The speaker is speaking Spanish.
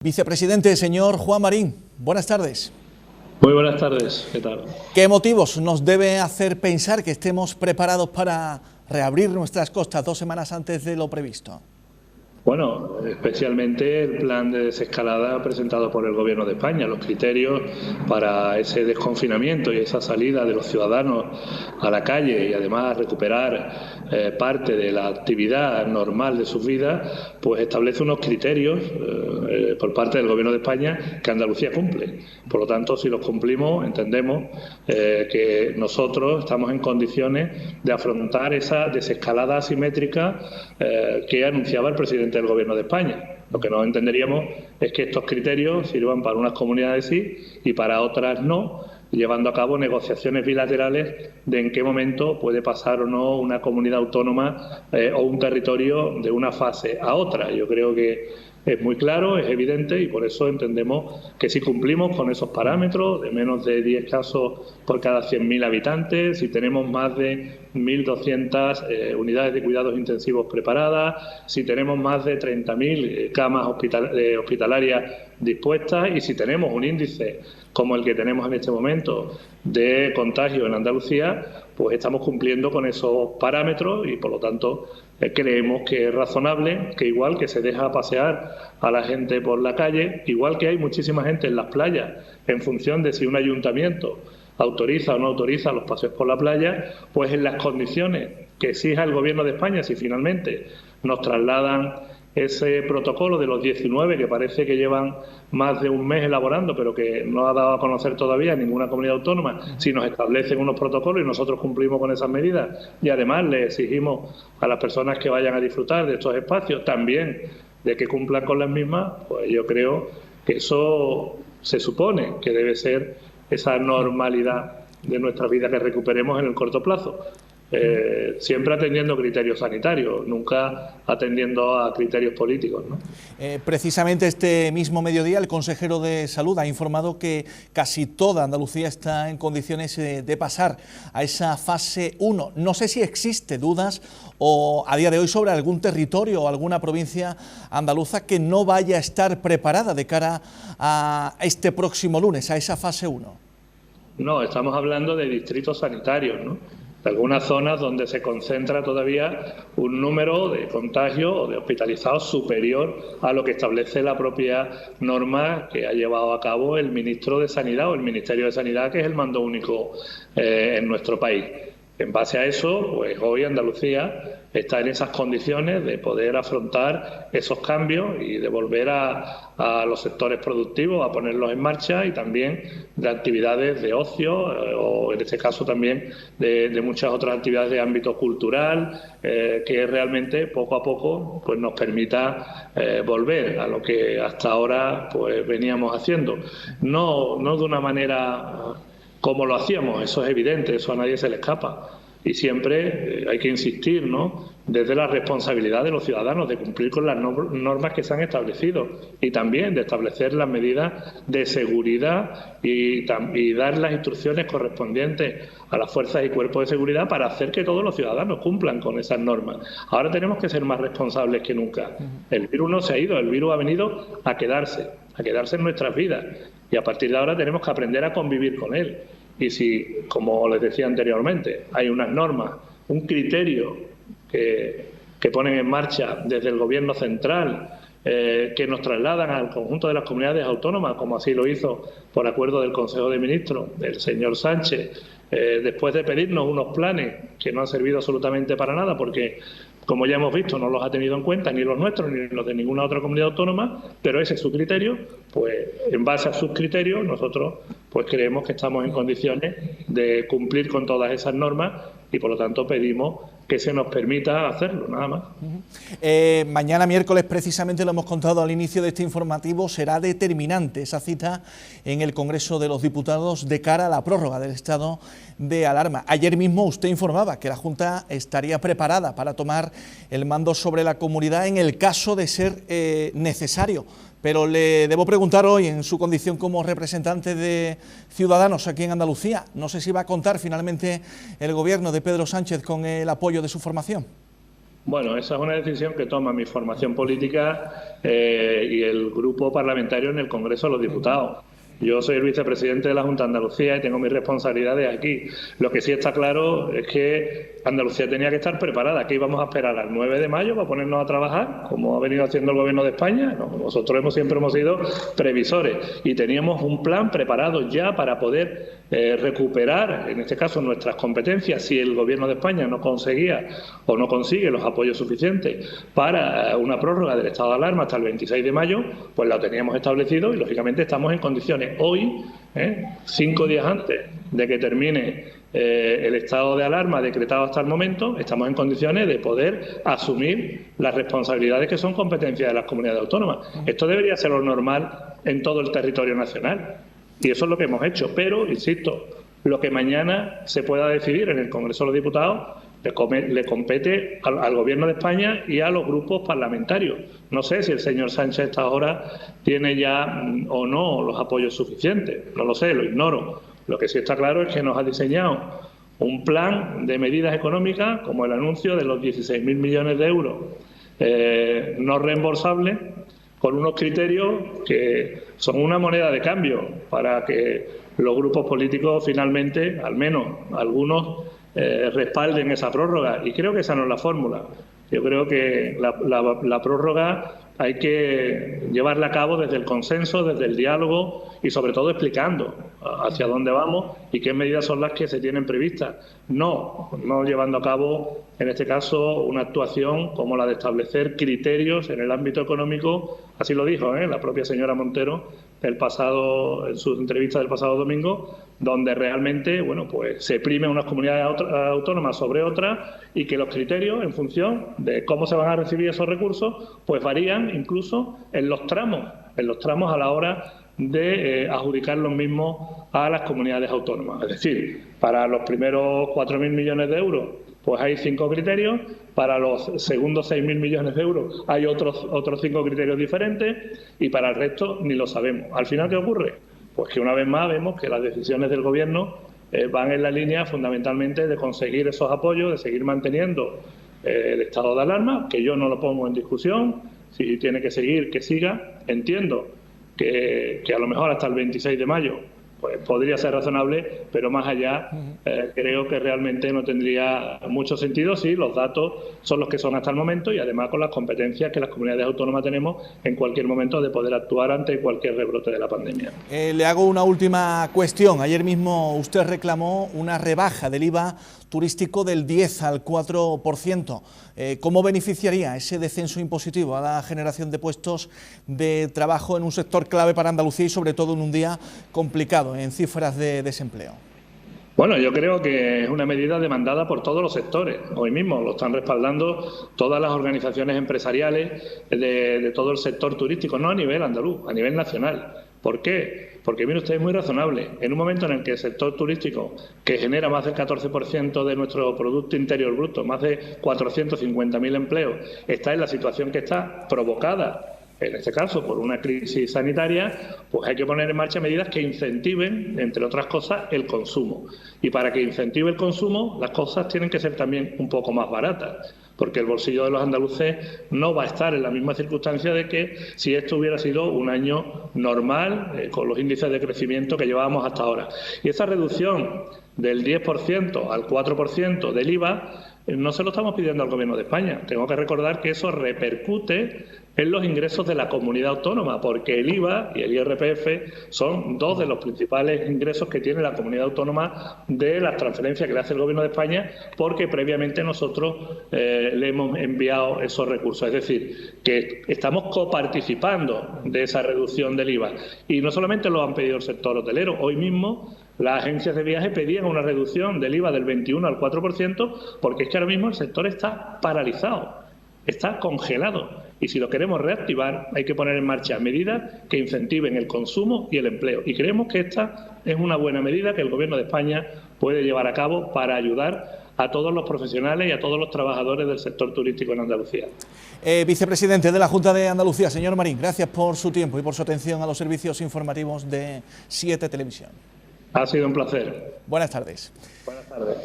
Vicepresidente, señor Juan Marín, buenas tardes. Muy buenas tardes, ¿qué tal? ¿Qué motivos nos debe hacer pensar que estemos preparados para reabrir nuestras costas 2 semanas antes de lo previsto? Bueno, especialmente el plan de desescalada presentado por el Gobierno de España, los criterios para ese desconfinamiento y esa salida de los ciudadanos a la calle y además recuperar parte de la actividad normal de sus vidas, pues establece unos criterios por parte del Gobierno de España que Andalucía cumple. Por lo tanto, si los cumplimos, entendemos que nosotros estamos en condiciones de afrontar esa desescalada asimétrica que anunciaba el presidente del Gobierno de España. Lo que no entenderíamos es que estos criterios sirvan para unas comunidades sí y para otras no, llevando a cabo negociaciones bilaterales de en qué momento puede pasar o no una comunidad autónoma o un territorio de una fase a otra. Yo creo que es muy claro, es evidente, y por eso entendemos que si cumplimos con esos parámetros de menos de 10 casos por cada 100.000 habitantes, si tenemos más de 1.200 unidades de cuidados intensivos preparadas, si tenemos más de 30.000 camas hospitalarias dispuestas y si tenemos un índice como el que tenemos en este momento de contagio en Andalucía, pues estamos cumpliendo con esos parámetros y por lo tanto creemos que es razonable que igual que se deja pasear a la gente por la calle, igual que hay muchísima gente en las playas en función de si un ayuntamiento autoriza o no autoriza los paseos por la playa, pues en las condiciones que exija el Gobierno de España, si finalmente nos trasladan ese protocolo de los 19 que parece que llevan más de un mes elaborando, pero que no ha dado a conocer todavía ninguna comunidad autónoma, si nos establecen unos protocolos y nosotros cumplimos con esas medidas y además le exigimos a las personas que vayan a disfrutar de estos espacios también de que cumplan con las mismas, pues yo creo que eso se supone que debe ser esa normalidad de nuestra vida que recuperemos en el corto plazo. Siempre atendiendo criterios sanitarios, nunca atendiendo a criterios políticos, ¿no? Precisamente este mismo mediodía el consejero de Salud ha informado que casi toda Andalucía está en condiciones de pasar a esa fase 1. No sé si existe dudas o a día de hoy sobre algún territorio o alguna provincia andaluza que no vaya a estar preparada de cara a este próximo lunes, a esa fase 1. No, estamos hablando de distritos sanitarios, ¿no? De algunas zonas donde se concentra todavía un número de contagios o de hospitalizados superior a lo que establece la propia norma que ha llevado a cabo el ministro de Sanidad o el Ministerio de Sanidad, que es el mando único en nuestro país. En base a eso, pues hoy Andalucía está en esas condiciones de poder afrontar esos cambios y de volver a los sectores productivos, a ponerlos en marcha y también de actividades de ocio o en este caso también de muchas otras actividades de ámbito cultural que realmente poco a poco pues nos permita volver a lo que hasta ahora pues veníamos haciendo. No de una manera como lo hacíamos, eso es evidente, eso a nadie se le escapa. Y siempre hay que insistir, ¿no?, desde la responsabilidad de los ciudadanos de cumplir con las normas que se han establecido y también de establecer las medidas de seguridad y dar las instrucciones correspondientes a las fuerzas y cuerpos de seguridad para hacer que todos los ciudadanos cumplan con esas normas. Ahora tenemos que ser más responsables que nunca. El virus no se ha ido, el virus ha venido a quedarse en nuestras vidas y a partir de ahora tenemos que aprender a convivir con él. Y si, como les decía anteriormente, hay unas normas, un criterio que ponen en marcha desde el Gobierno central, que nos trasladan al conjunto de las comunidades autónomas, como así lo hizo por acuerdo del Consejo de Ministros, del señor Sánchez, después de pedirnos unos planes que no han servido absolutamente para nada, porque, como ya hemos visto, no los ha tenido en cuenta ni los nuestros ni los de ninguna otra comunidad autónoma, pero ese es su criterio, pues en base a sus criterios nosotros pues creemos que estamos en condiciones de cumplir con todas esas normas y por lo tanto pedimos que se nos permita hacerlo, nada más. Mañana miércoles, precisamente lo hemos contado al inicio de este informativo, será determinante esa cita en el Congreso de los Diputados de cara a la prórroga del estado de alarma. Ayer mismo usted informaba que la Junta estaría preparada para tomar el mando sobre la comunidad en el caso de ser necesario. Pero le debo preguntar hoy, en su condición como representante de Ciudadanos aquí en Andalucía, no sé si va a contar finalmente el gobierno de Pedro Sánchez con el apoyo de su formación. Bueno, esa es una decisión que toma mi formación política y el grupo parlamentario en el Congreso de los Diputados. Yo soy el vicepresidente de la Junta de Andalucía y tengo mis responsabilidades aquí. Lo que sí está claro es que Andalucía tenía que estar preparada. ¿Qué íbamos a esperar al 9 de mayo para ponernos a trabajar, como ha venido haciendo el Gobierno de España? No, nosotros siempre hemos sido previsores y teníamos un plan preparado ya para poder recuperar, en este caso, nuestras competencias si el Gobierno de España no conseguía o no consigue los apoyos suficientes para una prórroga del estado de alarma hasta el 26 de mayo, pues lo teníamos establecido y, lógicamente, estamos en condiciones hoy, 5 días antes de que termine el estado de alarma decretado hasta el momento, estamos en condiciones de poder asumir las responsabilidades que son competencia de las comunidades autónomas. Esto debería ser lo normal en todo el territorio nacional y eso es lo que hemos hecho. Pero, insisto, lo que mañana se pueda decidir en el Congreso de los Diputados le compete al Gobierno de España y a los grupos parlamentarios. No sé si el señor Sánchez a esta hora tiene ya o no los apoyos suficientes, no lo sé, lo ignoro. Lo que sí está claro es que nos ha diseñado un plan de medidas económicas, como el anuncio de los 16.000 millones de euros no reembolsables, con unos criterios que son una moneda de cambio para que los grupos políticos finalmente, al menos algunos, respalden esa prórroga. Y creo que esa no es la fórmula. Yo creo que la prórroga hay que llevarla a cabo desde el consenso, desde el diálogo y, sobre todo, explicando hacia dónde vamos y qué medidas son las que se tienen previstas. No llevando a cabo, en este caso, una actuación como la de establecer criterios en el ámbito económico. Así lo dijo la propia señora Montero en su entrevista del pasado domingo, donde realmente pues se primen unas comunidades autónomas sobre otras y que los criterios, en función de cómo se van a recibir esos recursos, pues varían incluso en los tramos a la hora de adjudicar los mismos a las comunidades autónomas. Es decir, para los primeros 4.000 millones de euros pues hay 5 criterios, para los segundos 6.000 millones de euros hay otros 5 criterios diferentes y para el resto ni lo sabemos. Al final, ¿qué ocurre? Pues que una vez más vemos que las decisiones del Gobierno van en la línea fundamentalmente de conseguir esos apoyos, de seguir manteniendo el estado de alarma, que yo no lo pongo en discusión. Si tiene que seguir, que siga. Entiendo que a lo mejor hasta el 26 de mayo pues podría ser razonable, pero más allá creo que realmente no tendría mucho sentido si los datos son los que son hasta el momento y además con las competencias que las comunidades autónomas tenemos en cualquier momento de poder actuar ante cualquier rebrote de la pandemia. Le hago una última cuestión. Ayer mismo usted reclamó una rebaja del IVA turístico del 10 al 4%. ¿Cómo beneficiaría ese descenso impositivo a la generación de puestos de trabajo en un sector clave para Andalucía y sobre todo en un día complicado en cifras de desempleo? Bueno, yo creo que es una medida demandada por todos los sectores. Hoy mismo lo están respaldando todas las organizaciones empresariales de todo el sector turístico, no a nivel andaluz, a nivel nacional. ¿Por qué? Porque, mire usted, es muy razonable. En un momento en el que el sector turístico, que genera más del 14% de nuestro Producto Interior Bruto, más de 450.000 empleos, está en la situación que está, provocada en este caso por una crisis sanitaria, pues hay que poner en marcha medidas que incentiven, entre otras cosas, el consumo. Y para que incentive el consumo, las cosas tienen que ser también un poco más baratas, porque el bolsillo de los andaluces no va a estar en la misma circunstancia de que si esto hubiera sido un año normal, con los índices de crecimiento que llevábamos hasta ahora. Y esa reducción del 10% al 4% del IVA no se lo estamos pidiendo al Gobierno de España. Tengo que recordar que eso repercute en los ingresos de la comunidad autónoma, porque el IVA y el IRPF son dos de los principales ingresos que tiene la comunidad autónoma de las transferencias que le hace el Gobierno de España, porque previamente nosotros le hemos enviado esos recursos. Es decir, que estamos coparticipando de esa reducción del IVA. Y no solamente lo han pedido el sector hotelero. Hoy mismo las agencias de viaje pedían una reducción del IVA del 21 al 4%, porque es que ahora mismo el sector está paralizado, está congelado. Y si lo queremos reactivar, hay que poner en marcha medidas que incentiven el consumo y el empleo. Y creemos que esta es una buena medida que el Gobierno de España puede llevar a cabo para ayudar a todos los profesionales y a todos los trabajadores del sector turístico en Andalucía. Vicepresidente de la Junta de Andalucía, señor Marín, gracias por su tiempo y por su atención a los servicios informativos de 7 Televisión. Ha sido un placer. Buenas tardes. Buenas tardes.